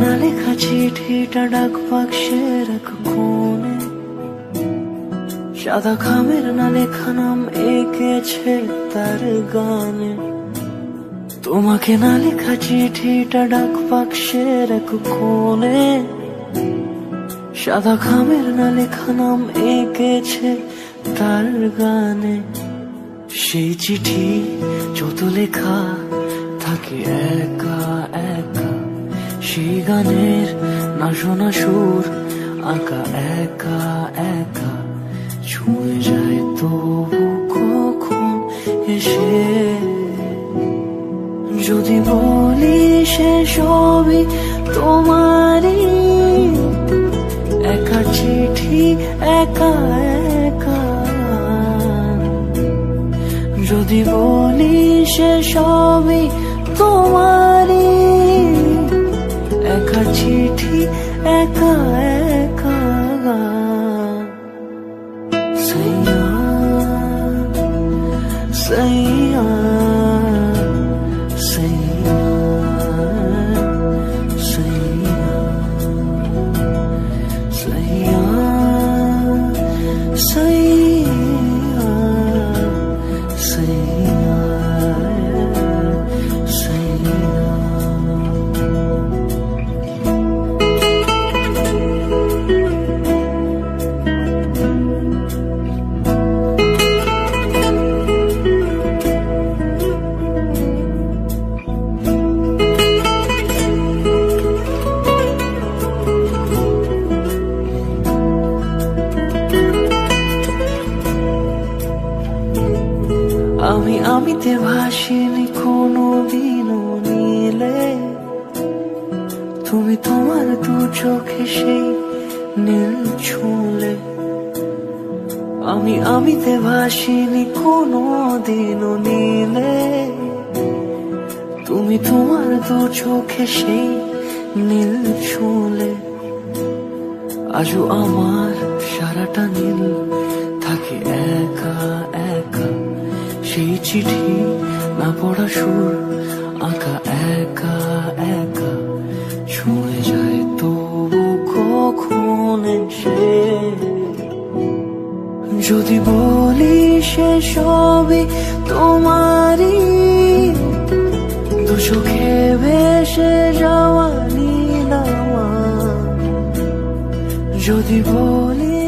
না লেখা চিঠিটা ডাক বাক্সের এক কোণে, সাদা খামের না লেখা নাম এঁকেছে তার গানে। তোমাকে না লেখা চিঠিটা ডাক বাক্সের এক কোণে, সাদা খামের না লেখা নাম এঁকেছে তার গানে। সেই চিঠি যত লেখা থাকে একা একা, সেই গানের না শোনা সুর আঁকা একা একা, ছুঁয়ে যায় তবু কখন এসে। যদি বলি সে সবই তোমারই, একা চিঠি একা একা। যদি বলি সে সবই তোমারই, একা চিঠি একা একা। সैया सैया सैया सैया सैया सैया सैया सैया। আমি আমিতে ভাসিনি কোনো দিনও নীলে, তুমি তোমার দু চোখে সেই নীল ছুঁলে। আমি আমিতে ভাসিনি কোনো দিনও নীলে, তুমি তোমার দু চোখে সেই নীল ছুঁলে। আজও আমার সারাটা নীল থাকে একা একা, সেই চিঠি না পড়া সুর আঁকা একা একা, ছুঁয়ে যায় তবু কখন এসে। যদি বলি সে সবই তোমারই, দু চোখে ভেসে যাওয়া নীলামা। যদি বলি